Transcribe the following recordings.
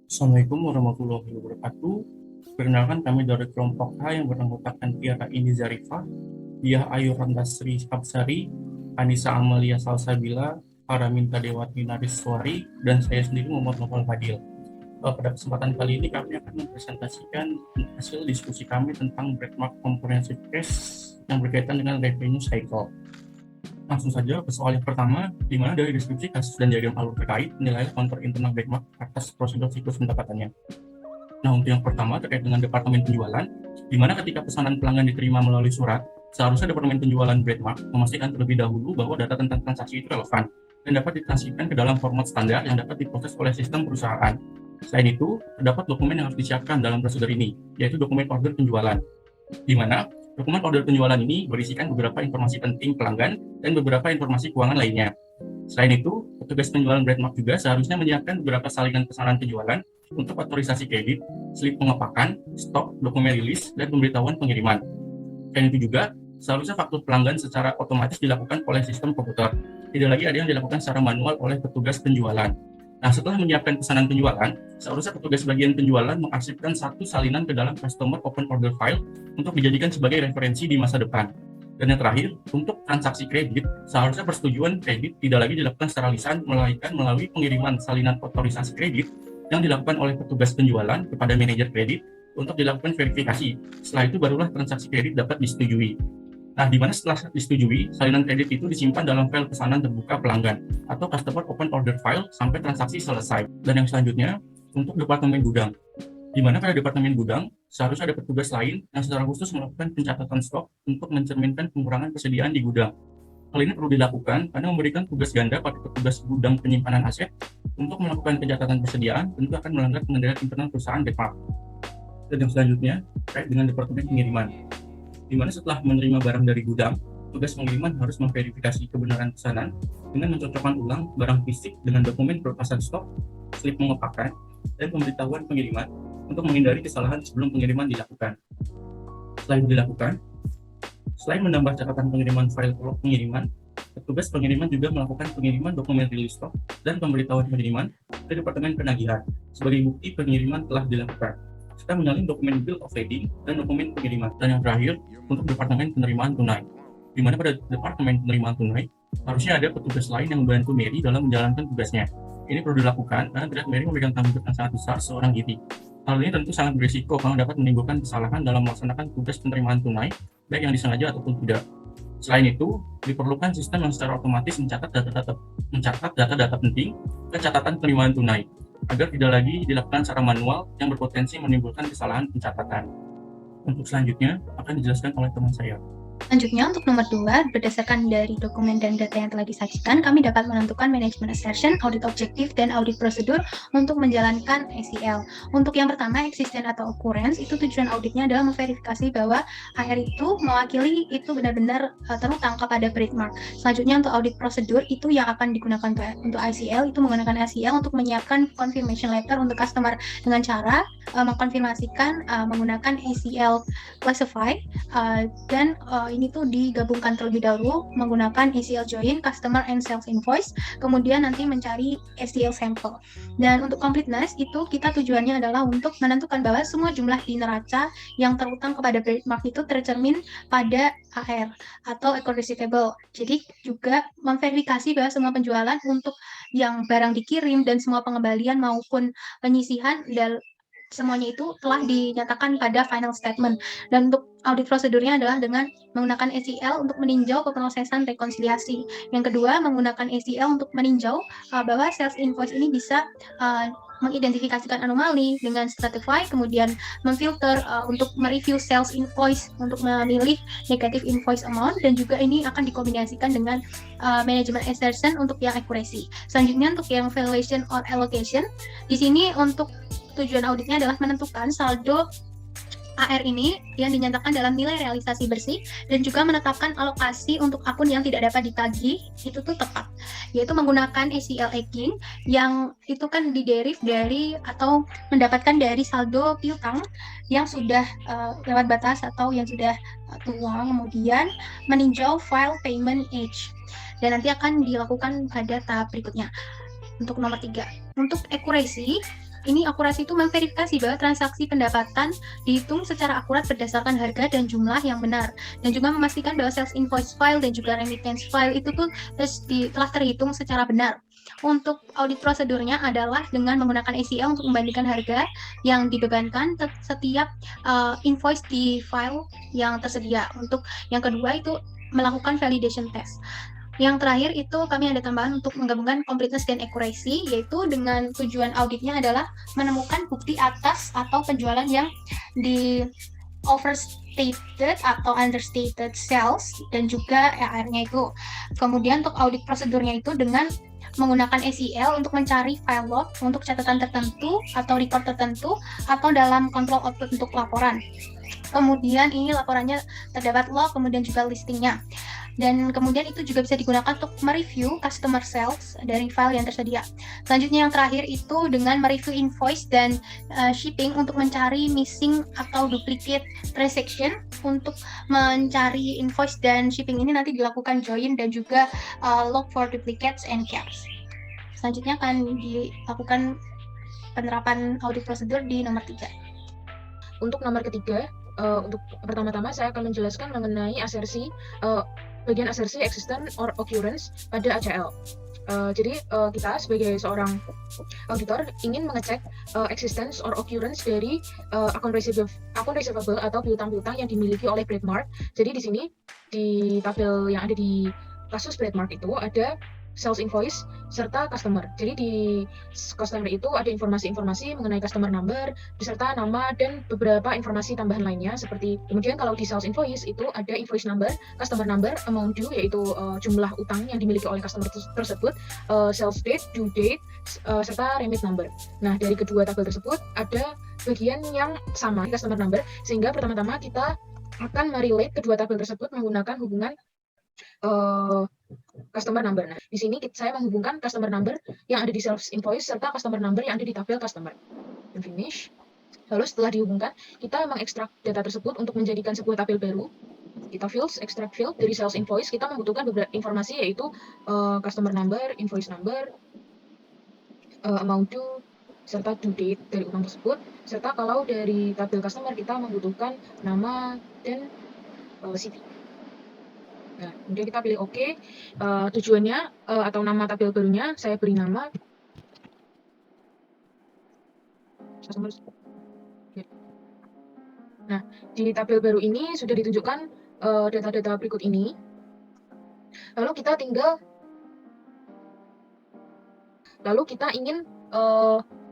Assalamualaikum warahmatullahi wabarakatuh. Perkenalkan kami dari kelompok H yang beranggotakan Tiara Indi Zarifah, Diah Ayu Randasri Absari, Anissa Amalia Salsabila, Paraminta Dewati Nariswari, dan saya sendiri Muhammad Novel Fadil. Pada kesempatan kali ini kami akan mempresentasikan hasil diskusi kami tentang Breadmark Comprehensive Case yang berkaitan dengan revenue cycle. Langsung saja ke soal yang pertama, di mana dari deskripsi kasus dan diagram alur terkait nilai counter internal Breadmark atas prosedur siklus pendapatannya. Nah, untuk yang pertama terkait dengan departemen penjualan, di mana ketika pesanan pelanggan diterima melalui surat, seharusnya departemen penjualan Breadmark memastikan terlebih dahulu bahwa data tentang transaksi itu relevan dan dapat ditranskripsikan ke dalam format standar yang dapat diproses oleh sistem perusahaan. Selain itu, terdapat dokumen yang harus disiapkan dalam prosedur ini, yaitu dokumen order penjualan, di mana dokumen order penjualan ini berisikan beberapa informasi penting pelanggan dan beberapa informasi keuangan lainnya. Selain itu, petugas penjualan Breadmark juga seharusnya menyiapkan beberapa salinan pesanan penjualan untuk otorisasi kredit, slip pengepakan, stok, dokumen rilis, dan pemberitahuan pengiriman. Selain itu juga, seharusnya faktur pelanggan secara otomatis dilakukan oleh sistem komputer. Tidak lagi ada yang dilakukan secara manual oleh petugas penjualan. Nah, setelah menyiapkan pesanan penjualan, seharusnya petugas bagian penjualan mengarsipkan satu salinan ke dalam customer open order file untuk dijadikan sebagai referensi di masa depan. Dan yang terakhir, untuk transaksi kredit, seharusnya persetujuan kredit tidak lagi dilakukan secara lisan, melainkan melalui pengiriman salinan otorisasi kredit yang dilakukan oleh petugas penjualan kepada manajer kredit untuk dilakukan verifikasi. Setelah itu barulah transaksi kredit dapat disetujui. Nah, di mana setelah disetujui, salinan kredit itu disimpan dalam file pesanan terbuka pelanggan atau customer open order file sampai transaksi selesai. Dan yang selanjutnya, untuk departemen gudang, di mana pada departemen gudang, seharusnya ada petugas lain yang secara khusus melakukan pencatatan stok untuk mencerminkan pengurangan persediaan di gudang. Hal ini perlu dilakukan karena memberikan tugas ganda pada petugas gudang penyimpanan aset untuk melakukan pencatatan persediaan tentu akan melanggar pengendalian internal perusahaan Breadmark. Dan yang selanjutnya, terkait dengan departemen pengiriman, di mana setelah menerima barang dari gudang, tugas pengiriman harus memverifikasi kebenaran pesanan dengan mencocokkan ulang barang fisik dengan dokumen pelepasan stok, slip pengepakan, dan pemberitahuan pengiriman untuk menghindari kesalahan sebelum pengiriman dilakukan. Selain dilakukan, selain menambah catatan pengiriman file log pengiriman, petugas pengiriman juga melakukan pengiriman dokumen rilis stok dan pemberitahuan pengiriman ke Departemen Penagihan sebagai bukti pengiriman telah dilakukan. Kita menyalin dokumen bill of lading dan dokumen pengiriman. Dan yang terakhir, untuk Departemen Penerimaan Tunai, di mana pada Departemen Penerimaan Tunai harusnya ada petugas lain yang membantu Mary dalam menjalankan tugasnya. Ini perlu dilakukan karena tidak Mary memegang tanggung jawab yang sangat besar seorang GT. Hal ini tentu sangat berisiko karena dapat menimbulkan kesalahan dalam melaksanakan tugas penerimaan tunai, baik yang disengaja ataupun tidak. Selain itu, diperlukan sistem yang secara otomatis mencatat data-data penting ke catatan penerimaan tunai, agar tidak lagi dilakukan secara manual yang berpotensi menimbulkan kesalahan pencatatan. Untuk selanjutnya akan dijelaskan oleh teman saya. Selanjutnya, untuk nomor 2, berdasarkan dari dokumen dan data yang telah disajikan, kami dapat menentukan manajemen assertion, audit objektif, dan audit prosedur untuk menjalankan ACL. Untuk yang pertama, existence atau occurrence, itu tujuan auditnya adalah memverifikasi bahwa HR itu mewakili itu benar-benar terutang kepada Breadmark. Selanjutnya, untuk audit prosedur, itu yang akan digunakan untuk ICL, itu menggunakan ICL untuk menyiapkan confirmation letter untuk customer dengan cara mengkonfirmasikan menggunakan ACL classify dan ini tuh digabungkan terlebih dahulu menggunakan ACL join, customer and sales invoice, kemudian nanti mencari ACL sample. Dan untuk completeness itu kita tujuannya adalah untuk menentukan bahwa semua jumlah di neraca yang terutang kepada Breadmark itu tercermin pada AR atau account receivable. Jadi juga memverifikasi bahwa semua penjualan untuk yang barang dikirim dan semua pengembalian maupun penyisihan semuanya itu telah dinyatakan pada final statement. Dan untuk audit prosedurnya adalah dengan menggunakan ACL untuk meninjau keprosesan rekonsiliasi. Yang kedua, menggunakan ACL untuk meninjau bahwa sales invoice ini bisa mengidentifikasikan anomali dengan stratify, kemudian memfilter untuk mereview sales invoice untuk memilih negative invoice amount, dan juga ini akan dikombinasikan dengan manajemen assertion untuk yang accuracy. Selanjutnya untuk yang valuation or allocation, di sini untuk tujuan auditnya adalah menentukan saldo AR ini yang dinyatakan dalam nilai realisasi bersih dan juga menetapkan alokasi untuk akun yang tidak dapat ditagih itu tuh tepat, yaitu menggunakan ACL aging yang itu kan dideriv dari atau mendapatkan dari saldo piutang yang sudah lewat batas atau yang sudah tua, kemudian meninjau file payment age dan nanti akan dilakukan pada tahap berikutnya. Untuk nomor 3, untuk accuracy Ini akurasi itu memverifikasi bahwa transaksi pendapatan dihitung secara akurat berdasarkan harga dan jumlah yang benar, dan juga memastikan bahwa sales invoice file dan juga remittance file itu tuh telah terhitung secara benar. Untuk audit prosedurnya adalah dengan menggunakan ACL untuk membandingkan harga yang dibebankan setiap invoice di file yang tersedia. Untuk yang kedua itu melakukan validation test. Yang terakhir itu kami ada tambahan untuk menggabungkan completeness dan accuracy, yaitu dengan tujuan auditnya adalah menemukan bukti atas atau penjualan yang di overstated atau understated sales dan juga EAR-nya itu. Kemudian untuk audit prosedurnya itu dengan menggunakan SEL untuk mencari file log untuk catatan tertentu atau record tertentu atau dalam control output untuk laporan. Kemudian ini laporannya terdapat log, kemudian juga listingnya. Dan kemudian itu juga bisa digunakan untuk mereview customer sales dari file yang tersedia. Selanjutnya yang terakhir itu dengan mereview invoice dan shipping untuk mencari missing atau duplicate transaction. Untuk mencari invoice dan shipping ini nanti dilakukan join dan juga log for duplicates and gaps. Selanjutnya akan dilakukan penerapan audit prosedur di nomor 3. Untuk nomor ketiga, untuk pertama-tama saya akan menjelaskan mengenai asersi bagian asersi existence or occurrence pada ACL. Jadi kita sebagai seorang auditor ingin mengecek existence or occurrence dari akun receivable atau piutang-piutang yang dimiliki oleh Breadmark. Jadi di sini di tabel yang ada di kasus Breadmark itu ada sales invoice serta customer. Jadi di customer itu ada informasi-informasi mengenai customer number beserta nama dan beberapa informasi tambahan lainnya seperti kemudian kalau di sales invoice itu ada invoice number, customer number, amount due yaitu jumlah utang yang dimiliki oleh customer tersebut, sales date, due date, serta remit number. Nah, dari kedua tabel tersebut ada bagian yang sama di customer number sehingga pertama-tama kita akan merelate kedua tabel tersebut menggunakan hubungan customer number. Nah, di sini saya menghubungkan customer number yang ada di sales invoice serta customer number yang ada di tabel customer. Dan finish. Lalu setelah dihubungkan, kita mengekstrak data tersebut untuk menjadikan sebuah tabel baru. Kita extract field dari sales invoice, kita membutuhkan beberapa informasi yaitu customer number, invoice number, amount due, serta due date dari utang tersebut. Serta kalau dari tabel customer kita membutuhkan nama dan city. Nah, kemudian kita pilih OK. Tujuannya atau nama tabel barunya saya beri nama customer. Nah, di tabel baru ini sudah ditunjukkan data-data berikut ini. Lalu kita ingin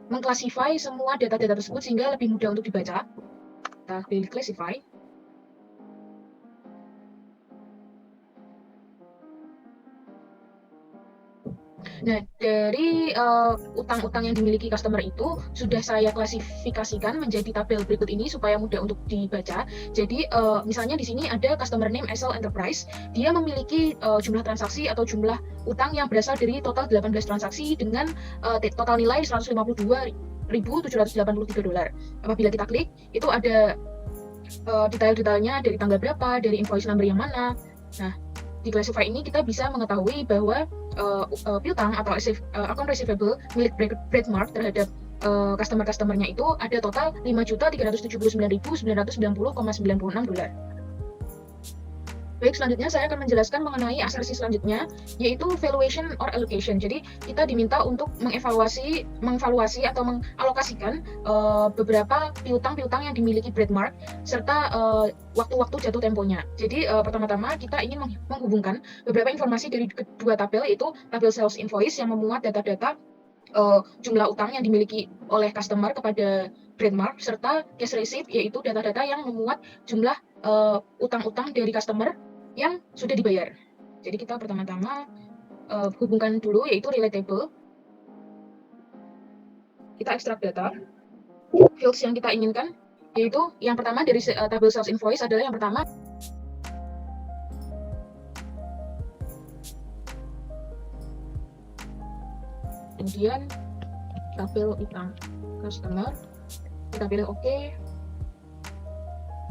mengklasifikasi semua data-data tersebut sehingga lebih mudah untuk dibaca. Kita pilih classify. Nah, dari utang-utang yang dimiliki customer itu sudah saya klasifikasikan menjadi tabel berikut ini supaya mudah untuk dibaca. Jadi, misalnya di sini ada customer name SL Enterprise. Dia memiliki jumlah transaksi atau jumlah utang yang berasal dari total 18 transaksi dengan total nilai $152.783. Apabila kita klik, itu ada detail-detailnya dari tanggal berapa, dari invoice number yang mana. Nah, di classify ini kita bisa mengetahui bahwa piutang atau akun receivable milik Breadmark terhadap customer-customernya itu ada total $5.379.990,96. Baik, selanjutnya saya akan menjelaskan mengenai asersi selanjutnya, yaitu valuation or allocation. Jadi kita diminta untuk mengevaluasi atau mengalokasikan beberapa piutang-piutang yang dimiliki Breadmark serta waktu-waktu jatuh temponya. Jadi pertama-tama kita ingin menghubungkan beberapa informasi dari kedua tabel, yaitu tabel sales invoice yang memuat data-data jumlah utang yang dimiliki oleh customer kepada Breadmark serta cash receipt, yaitu data-data yang memuat jumlah utang-utang dari customer yang sudah dibayar. Jadi kita pertama-tama hubungkan dulu yaitu relatable. Kita ekstrak data. Fields yang kita inginkan yaitu yang pertama dari tabel sales invoice adalah yang pertama. Kemudian tabel utang customer. Kita pilih OK.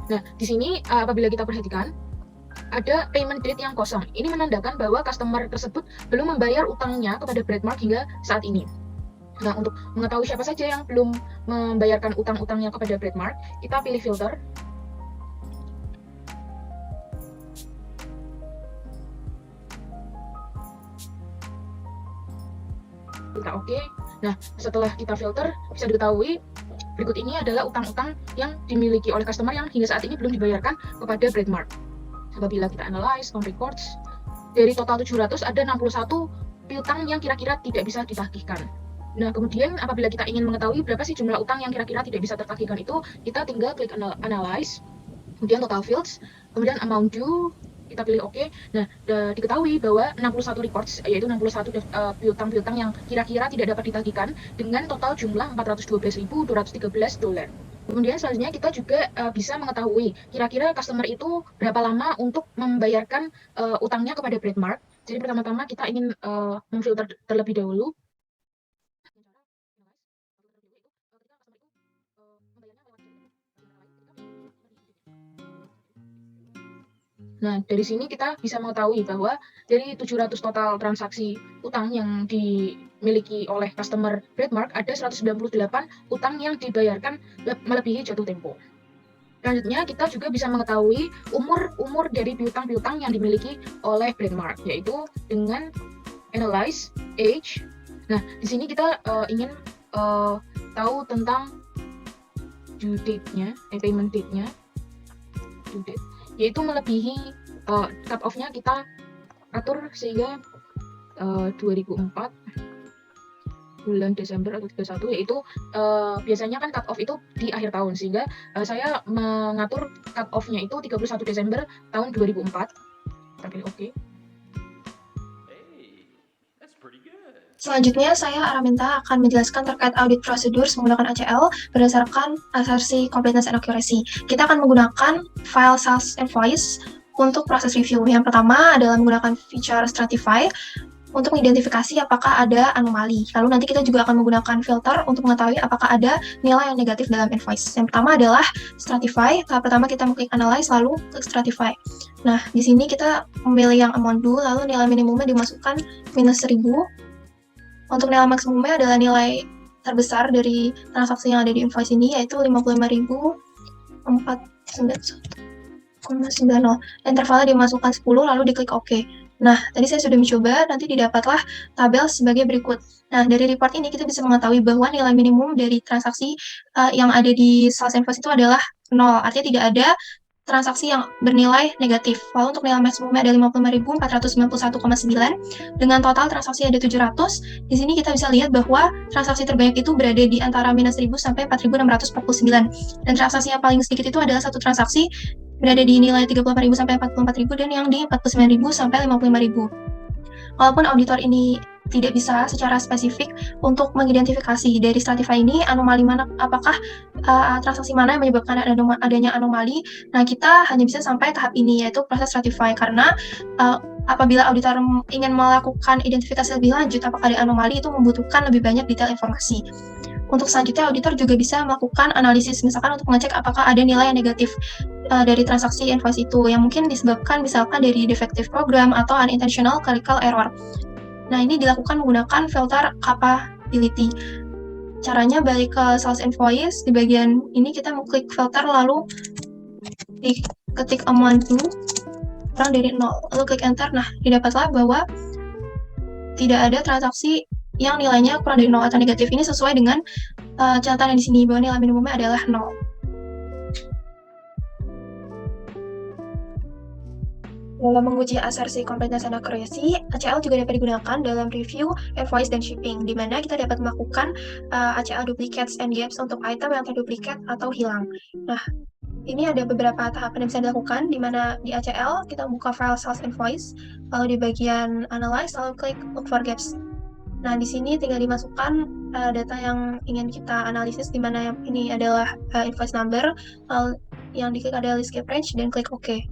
Nah, di sini apabila kita perhatikan ada payment date yang kosong. Ini menandakan bahwa customer tersebut belum membayar utangnya kepada Breadmark hingga saat ini. Nah, untuk mengetahui siapa saja yang belum membayarkan utang-utangnya kepada Breadmark, kita pilih filter. Kita oke. Nah, setelah kita filter, bisa diketahui berikut ini adalah utang-utang yang dimiliki oleh customer yang hingga saat ini belum dibayarkan kepada Breadmark. Apabila kita analyze, count records, dari total 700 ada 61 piutang yang kira-kira tidak bisa ditagihkan. Nah, kemudian apabila kita ingin mengetahui berapa sih jumlah utang yang kira-kira tidak bisa tertagihkan itu, kita tinggal klik analyze, kemudian total fields, kemudian amount due, kita pilih oke. Nah, diketahui bahwa 61 records, yaitu 61 piutang-piutang yang kira-kira tidak dapat ditagihkan dengan total jumlah $412.213. Kemudian selanjutnya kita juga bisa mengetahui kira-kira customer itu berapa lama untuk membayarkan utangnya kepada Breadmark. Jadi pertama-tama kita ingin memfilter terlebih dahulu. Nah, dari sini kita bisa mengetahui bahwa dari 700 total transaksi utang yang dimiliki oleh customer Breadmark, ada 198 utang yang dibayarkan melebihi jatuh tempo. Selanjutnya, kita juga bisa mengetahui umur dari piutang-piutang yang dimiliki oleh Breadmark, yaitu dengan analyze age. Nah, di sini kita ingin tahu tentang due date-nya, payment date-nya, due date, yaitu melebihi cut off-nya kita atur sehingga 2004 bulan Desember atau 31, yaitu biasanya kan cut off itu di akhir tahun, sehingga saya mengatur cut off-nya itu 31 Desember tahun 2004. Kita pilih oke. Selanjutnya, saya Araminta akan menjelaskan terkait audit prosedur menggunakan ACL berdasarkan asersi completeness and accuracy. Kita akan menggunakan file sales invoice untuk proses review. Yang pertama adalah menggunakan feature stratify untuk mengidentifikasi apakah ada anomali. Lalu nanti kita juga akan menggunakan filter untuk mengetahui apakah ada nilai yang negatif dalam invoice. Yang pertama adalah stratify. Tahap pertama kita mengklik analyze, lalu klik stratify. Nah, di sini kita memilih yang amount due, lalu nilai minimumnya dimasukkan minus 1000. Untuk nilai maksimumnya adalah nilai terbesar dari transaksi yang ada di invoice ini, yaitu 55.491,90. Intervalnya dimasukkan 10, lalu diklik OK. Nah, tadi saya sudah mencoba, nanti didapatlah tabel sebagai berikut. Nah, dari report ini kita bisa mengetahui bahwa nilai minimum dari transaksi yang ada di sales invoice itu adalah 0, artinya tidak ada transaksi yang bernilai negatif. Lalu untuk nilai maksimumnya ada 55.491,9 dengan total transaksi ada 700. Di sini kita bisa lihat bahwa transaksi terbanyak itu berada di antara minus 1.000 sampai 4.649. Dan transaksi yang paling sedikit itu adalah satu transaksi berada di nilai 34.000 sampai 44.000 dan yang di 49.000 sampai 55.000. Walaupun auditor ini tidak bisa secara spesifik untuk mengidentifikasi dari stratify ini anomali mana, apakah transaksi mana yang menyebabkan adanya anomali. Nah, kita hanya bisa sampai tahap ini, yaitu proses stratify, karena apabila auditor ingin melakukan identifikasi lebih lanjut apakah ada anomali, itu membutuhkan lebih banyak detail informasi. Untuk selanjutnya, auditor juga bisa melakukan analisis, misalkan untuk mengecek apakah ada nilai yang negatif dari transaksi invoice itu, yang mungkin disebabkan misalkan dari defective program atau unintentional clerical error. Nah, ini dilakukan menggunakan filter capability. Caranya balik ke sales invoice, di bagian ini kita mengklik filter, lalu diketik amount due kurang dari 0, lalu klik enter. Nah, didapatlah bahwa tidak ada transaksi yang nilainya kurang dari 0 atau negatif. Ini sesuai dengan catatan yang di sini bahwa nilai minimumnya adalah 0. Dalam menguji asersi completeness and accuracy, ACL juga dapat digunakan dalam review, invoice, dan shipping, di mana kita dapat melakukan ACL duplicates and gaps untuk item yang terduplikat atau hilang. Nah, ini ada beberapa tahapan yang bisa dilakukan, di mana di ACL kita buka file sales invoice, lalu di bagian analyze, lalu klik look for gaps. Nah, di sini tinggal dimasukkan data yang ingin kita analisis, di mana yang ini adalah invoice number, lalu yang diklik adalah list gap range, dan klik OK.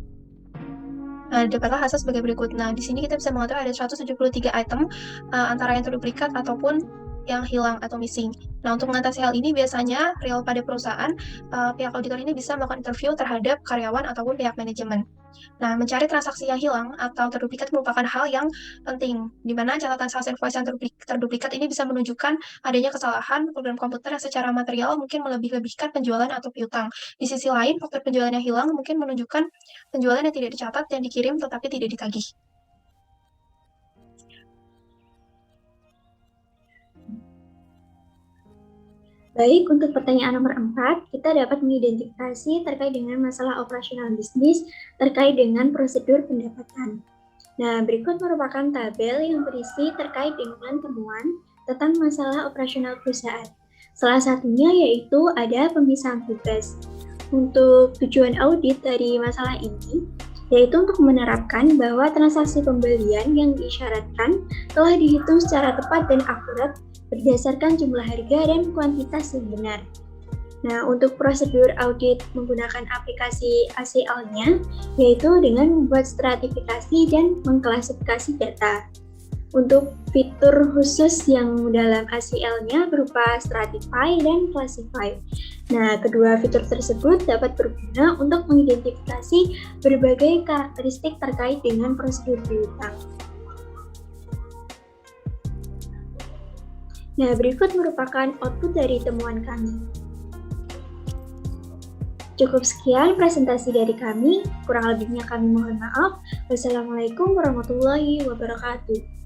Nah, dapatlah hasil sebagai berikut. Nah, di sini kita bisa mengetahui ada 173 item antara yang terduplikat ataupun yang hilang atau missing. Nah, untuk mengatasi hal ini biasanya real pada perusahaan, pihak auditor ini bisa melakukan interview terhadap karyawan ataupun pihak manajemen. Nah, mencari transaksi yang hilang atau terduplikat merupakan hal yang penting, di mana catatan sales invoice yang terduplikat ini bisa menunjukkan adanya kesalahan program komputer yang secara material mungkin melebih-lebihkan penjualan atau piutang. Di sisi lain, faktur penjualan yang hilang mungkin menunjukkan penjualan yang tidak dicatat yang dikirim tetapi tidak ditagih. Baik, untuk pertanyaan nomor 4, kita dapat mengidentifikasi terkait dengan masalah operasional bisnis terkait dengan prosedur pendapatan. Nah, berikut merupakan tabel yang berisi terkait dengan temuan tentang masalah operasional perusahaan. Salah satunya yaitu ada pemisahan tugas. Untuk tujuan audit dari masalah ini, yaitu untuk menerapkan bahwa transaksi pembelian yang diisyaratkan telah dihitung secara tepat dan akurat berdasarkan jumlah harga dan kuantitas yang benar. Nah, untuk prosedur audit menggunakan aplikasi ACL-nya, yaitu dengan membuat stratifikasi dan mengklasifikasi data. Untuk fitur khusus yang dalam ACL-nya berupa stratify dan classify. Nah, kedua fitur tersebut dapat berguna untuk mengidentifikasi berbagai karakteristik terkait dengan prosedur piutang. Nah, berikut merupakan output dari temuan kami. Cukup sekian presentasi dari kami, kurang lebihnya kami mohon maaf. Wassalamualaikum warahmatullahi wabarakatuh.